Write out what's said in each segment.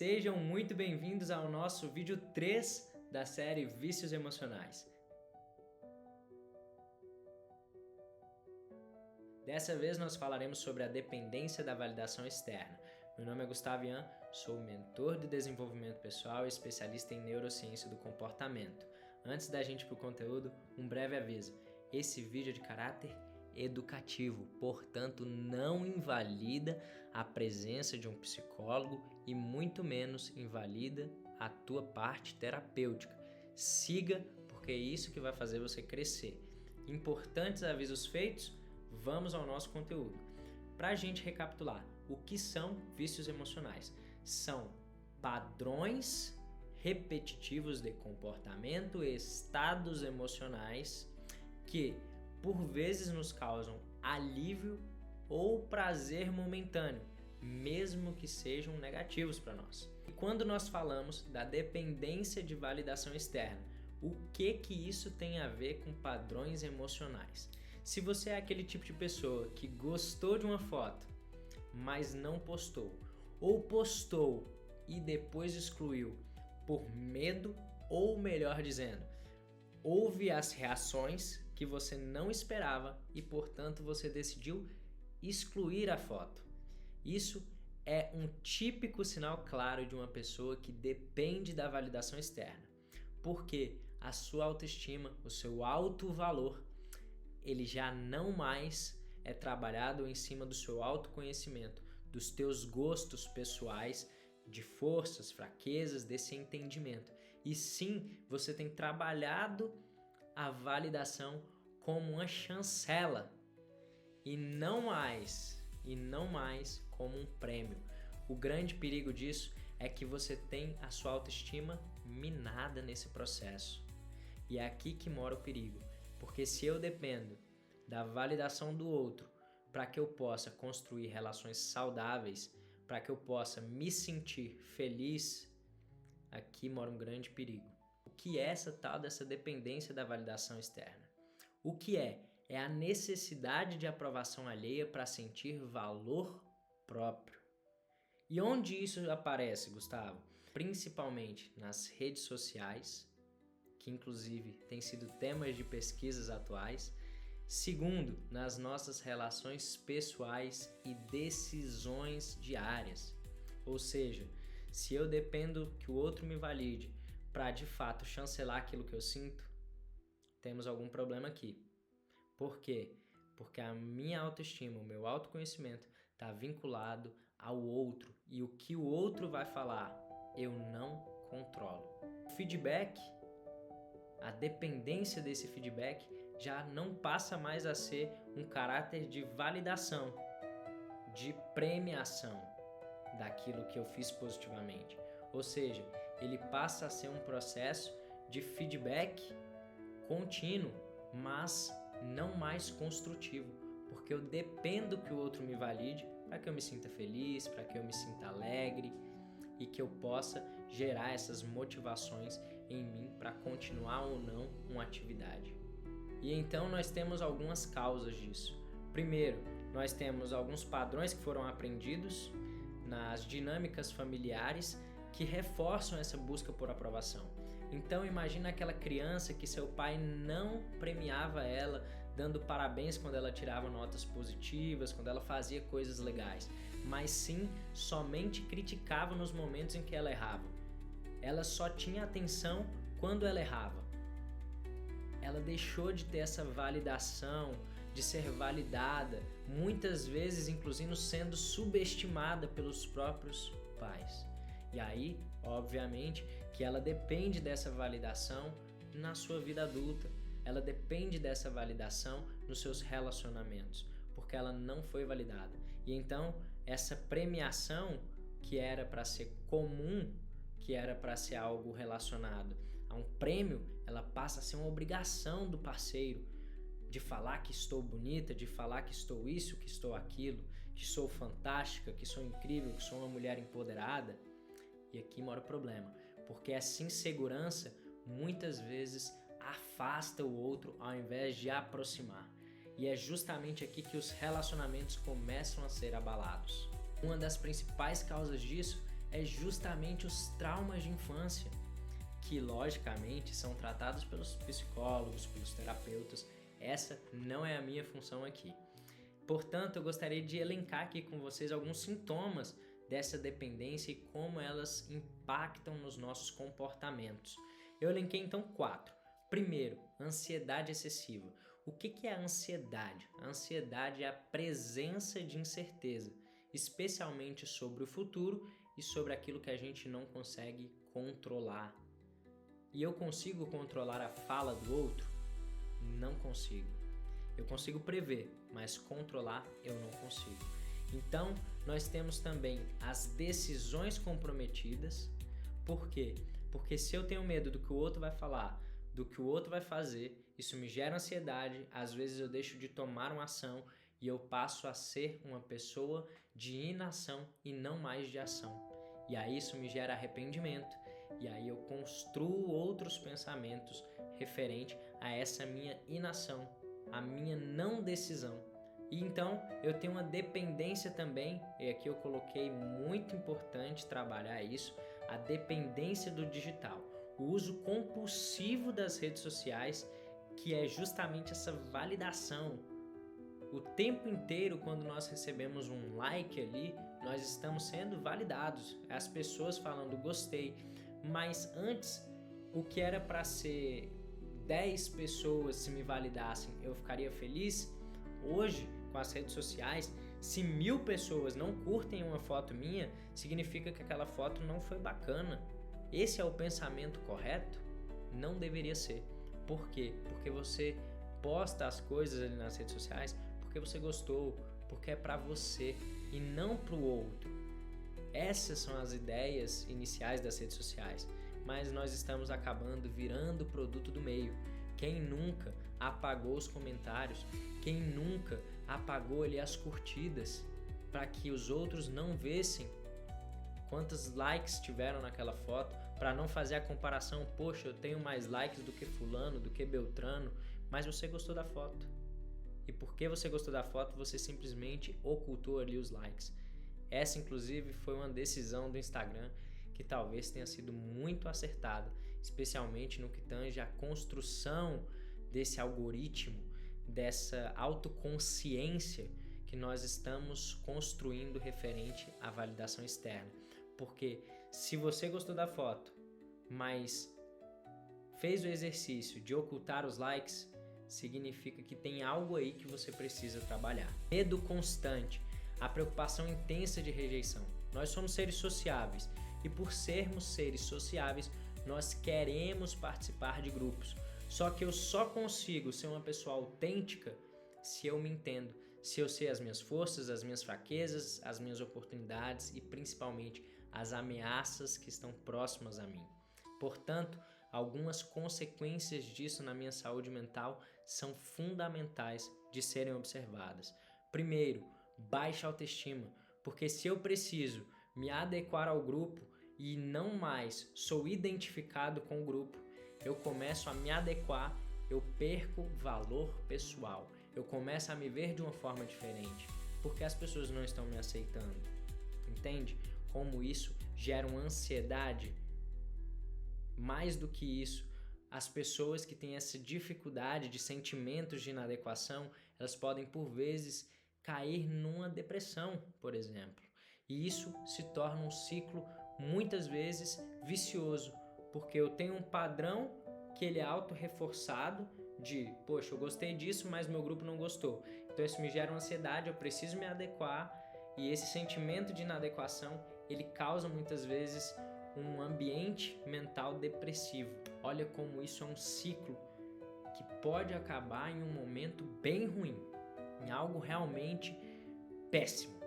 Sejam muito bem-vindos ao nosso vídeo 3 da série Vícios Emocionais. Dessa vez nós falaremos sobre a dependência da validação externa. Meu nome é Gustavo Ian, sou mentor de desenvolvimento pessoal e especialista em neurociência do comportamento. Antes da gente ir para o conteúdo, um breve aviso. Esse vídeo é de caráter educativo, portanto não invalida a presença de um psicólogo e muito menos invalida a tua parte terapêutica. Siga, porque é isso que vai fazer você crescer. Importantes avisos feitos, vamos ao nosso conteúdo. Para a gente recapitular, o que são vícios emocionais? São padrões repetitivos de comportamento e estados emocionais que por vezes nos causam alívio ou prazer momentâneo, mesmo que sejam negativos para nós. E quando nós falamos da dependência de validação externa, o que isso tem a ver com padrões emocionais? Se você é aquele tipo de pessoa que gostou de uma foto, mas não postou, ou postou e depois excluiu por medo, ou melhor dizendo, houve as reações que você não esperava e, portanto, você decidiu excluir a foto. Isso é um típico sinal claro de uma pessoa que depende da validação externa, porque a sua autoestima, o seu autovalor, ele já não mais é trabalhado em cima do seu autoconhecimento, dos teus gostos pessoais, de forças, fraquezas, desse entendimento. E sim, você tem trabalhado a validação como uma chancela e não mais como um prêmio. O grande perigo disso é que você tem a sua autoestima minada nesse processo. E é aqui que mora o perigo, porque se eu dependo da validação do outro para que eu possa construir relações saudáveis, para que eu possa me sentir feliz, aqui mora um grande perigo. O que é essa tal dessa dependência da validação externa? O que é? É a necessidade de aprovação alheia para sentir valor próprio. E onde isso aparece, Gustavo? Principalmente nas redes sociais, que inclusive têm sido temas de pesquisas atuais. Segundo, nas nossas relações pessoais e decisões diárias. Ou seja, se eu dependo que o outro me valide para de fato chancelar aquilo que eu sinto, temos algum problema aqui. Por quê? Porque a minha autoestima, o meu autoconhecimento está vinculado ao outro e o que o outro vai falar, eu não controlo. O feedback, a dependência desse feedback já não passa mais a ser um caráter de validação, de premiação daquilo que eu fiz positivamente. Ou seja, ele passa a ser um processo de feedback contínuo, mas não mais construtivo, porque eu dependo que o outro me valide para que eu me sinta feliz, para que eu me sinta alegre e que eu possa gerar essas motivações em mim para continuar ou não uma atividade. E então nós temos algumas causas disso. Primeiro, nós temos alguns padrões que foram aprendidos nas dinâmicas familiares que reforçam essa busca por aprovação. Então imagina aquela criança que seu pai não premiava ela, dando parabéns quando ela tirava notas positivas, quando ela fazia coisas legais, mas sim somente criticava nos momentos em que ela errava. Ela só tinha atenção quando ela errava. Ela deixou de ter essa validação, de ser validada, muitas vezes inclusive sendo subestimada pelos próprios pais. E aí, obviamente, que ela depende dessa validação na sua vida adulta. Ela depende dessa validação nos seus relacionamentos, porque ela não foi validada. E então, essa premiação que era para ser comum, que era para ser algo relacionado a um prêmio, ela passa a ser uma obrigação do parceiro de falar que estou bonita, de falar que estou isso, que estou aquilo, que sou fantástica, que sou incrível, que sou uma mulher empoderada. E aqui mora o problema, porque essa insegurança muitas vezes afasta o outro ao invés de aproximar. E é justamente aqui que os relacionamentos começam a ser abalados. Uma das principais causas disso é justamente os traumas de infância, que logicamente são tratados pelos psicólogos, pelos terapeutas. Essa não é a minha função aqui. Portanto, eu gostaria de elencar aqui com vocês alguns sintomas dessa dependência e como elas impactam nos nossos comportamentos. Eu elenquei então 4. Primeiro, ansiedade excessiva. O que é a ansiedade? A ansiedade é a presença de incerteza, especialmente sobre o futuro e sobre aquilo que a gente não consegue controlar. E eu consigo controlar a fala do outro? Não consigo. Eu consigo prever, mas controlar eu não consigo. Então, nós temos também as decisões comprometidas. Por quê? Porque se eu tenho medo do que o outro vai falar, do que o outro vai fazer, isso me gera ansiedade, às vezes eu deixo de tomar uma ação e eu passo a ser uma pessoa de inação e não mais de ação. E aí isso me gera arrependimento, e aí eu construo outros pensamentos referente a essa minha inação, a minha não decisão. E então eu tenho uma dependência também, e aqui eu coloquei muito importante trabalhar isso, a dependência do digital, o uso compulsivo das redes sociais, que é justamente essa validação. O tempo inteiro, quando nós recebemos um like ali, nós estamos sendo validados, as pessoas falando gostei, mas antes, o que era para ser 10 pessoas se me validassem, eu ficaria feliz. Hoje, com as redes sociais, se 1000 pessoas não curtem uma foto minha, significa que aquela foto não foi bacana. Esse é o pensamento correto? Não deveria ser. Por quê? Porque você posta as coisas ali nas redes sociais porque você gostou, porque é para você e não para o outro. Essas são as ideias iniciais das redes sociais, mas nós estamos acabando virando produto do meio. Quem nunca apagou os comentários? Quem nunca apagou ali as curtidas para que os outros não vissem quantos likes tiveram naquela foto, para não fazer a comparação, poxa, eu tenho mais likes do que fulano, do que Beltrano, mas você gostou da foto. E porque você gostou da foto, você simplesmente ocultou ali os likes. Essa, inclusive, foi uma decisão do Instagram que talvez tenha sido muito acertada, especialmente no que tange a construção desse algoritmo, dessa autoconsciência que nós estamos construindo referente à validação externa. Porque se você gostou da foto, mas fez o exercício de ocultar os likes, significa que tem algo aí que você precisa trabalhar. Medo constante, a preocupação intensa de rejeição. Nós somos seres sociáveis e por sermos seres sociáveis, nós queremos participar de grupos. Só que eu só consigo ser uma pessoa autêntica se eu me entendo, se eu sei as minhas forças, as minhas fraquezas, as minhas oportunidades e principalmente as ameaças que estão próximas a mim. Portanto, algumas consequências disso na minha saúde mental são fundamentais de serem observadas. Primeiro, baixa autoestima, porque se eu preciso me adequar ao grupo e não mais sou identificado com o grupo, eu começo a me adequar, eu perco valor pessoal, eu começo a me ver de uma forma diferente, porque as pessoas não estão me aceitando. Entende? Como isso gera uma ansiedade? Mais do que isso, as pessoas que têm essa dificuldade de sentimentos de inadequação, elas podem por vezes cair numa depressão, por exemplo. E isso se torna um ciclo muitas vezes vicioso, porque eu tenho um padrão que ele é auto-reforçado de, poxa, eu gostei disso, mas meu grupo não gostou. Então isso me gera uma ansiedade, eu preciso me adequar, e esse sentimento de inadequação, ele causa muitas vezes um ambiente mental depressivo. Olha como isso é um ciclo que pode acabar em um momento bem ruim, em algo realmente péssimo.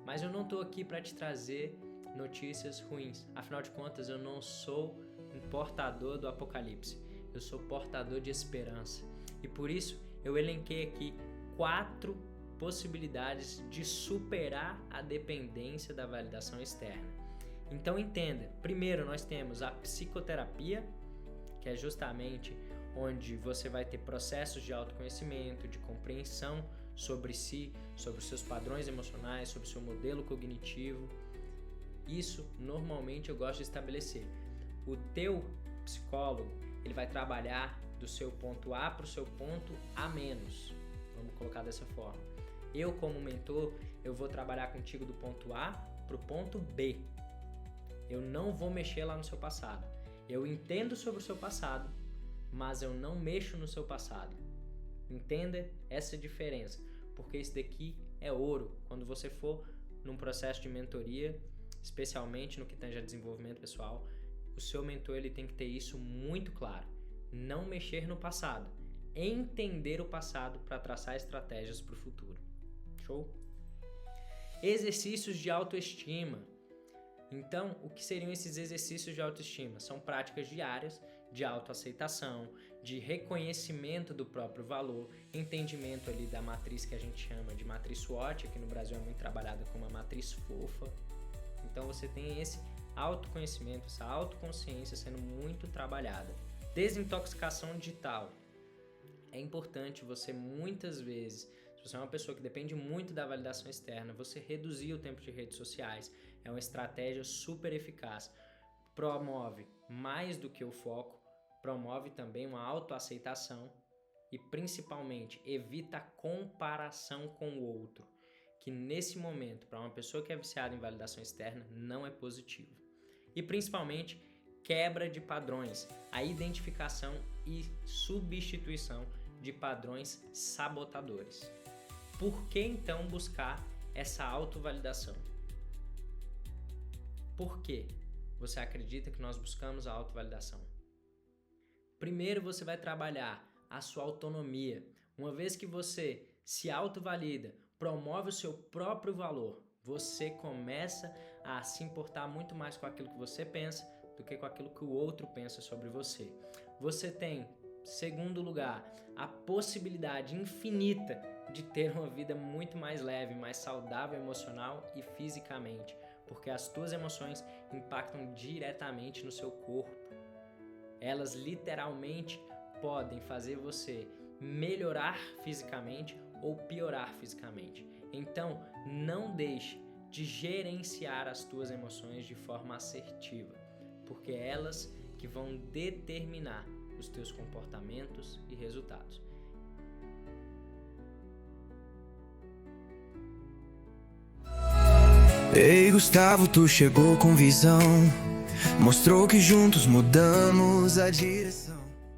Mas eu não estou aqui para te trazer notícias ruins. Afinal de contas, eu não sou um portador do apocalipse. Eu sou portador de esperança. E por isso eu elenquei aqui 4 possibilidades de superar a dependência da validação externa. Então entenda, primeiro nós temos a psicoterapia, que é justamente onde você vai ter processos de autoconhecimento, de compreensão sobre si, sobre os seus padrões emocionais, sobre o seu modelo cognitivo. Isso, normalmente, eu gosto de estabelecer. O teu psicólogo, ele vai trabalhar do seu ponto A para o seu ponto A menos. Vamos colocar dessa forma. Eu, como mentor, eu vou trabalhar contigo do ponto A para o ponto B. Eu não vou mexer lá no seu passado. Eu entendo sobre o seu passado, mas eu não mexo no seu passado. Entenda essa diferença, porque isso daqui é ouro. Quando você for num processo de mentoria, especialmente no que tange a desenvolvimento pessoal, o seu mentor ele tem que ter isso muito claro. Não mexer no passado, entender o passado para traçar estratégias para o futuro. Show? Exercícios de autoestima. Então, o que seriam esses exercícios de autoestima? São práticas diárias de autoaceitação, de reconhecimento do próprio valor, entendimento ali da matriz que a gente chama de matriz SWOT, aqui no Brasil é muito trabalhada como uma matriz fofa. Então você tem esse autoconhecimento, essa autoconsciência sendo muito trabalhada. Desintoxicação digital. É importante você muitas vezes, se você é uma pessoa que depende muito da validação externa, você reduzir o tempo de redes sociais. É uma estratégia super eficaz. Promove mais do que o foco, promove também uma autoaceitação e principalmente evita a comparação com o outro, que nesse momento, para uma pessoa que é viciada em validação externa, não é positivo. E principalmente, quebra de padrões, a identificação e substituição de padrões sabotadores. Por que então buscar essa autovalidação? Por que você acredita que nós buscamos a autovalidação? Primeiro você vai trabalhar a sua autonomia. Uma vez que você se autovalida, promove o seu próprio valor, você começa a se importar muito mais com aquilo que você pensa do que com aquilo que o outro pensa sobre você. Você tem, segundo lugar, a possibilidade infinita de ter uma vida muito mais leve, mais saudável emocional e fisicamente, porque as tuas emoções impactam diretamente no seu corpo. Elas literalmente podem fazer você melhorar fisicamente ou piorar fisicamente. Então, não deixe de gerenciar as tuas emoções de forma assertiva, porque é elas que vão determinar os teus comportamentos e resultados. Ei, Gustavo, tu chegou com visão, mostrou que juntos mudamos a direção.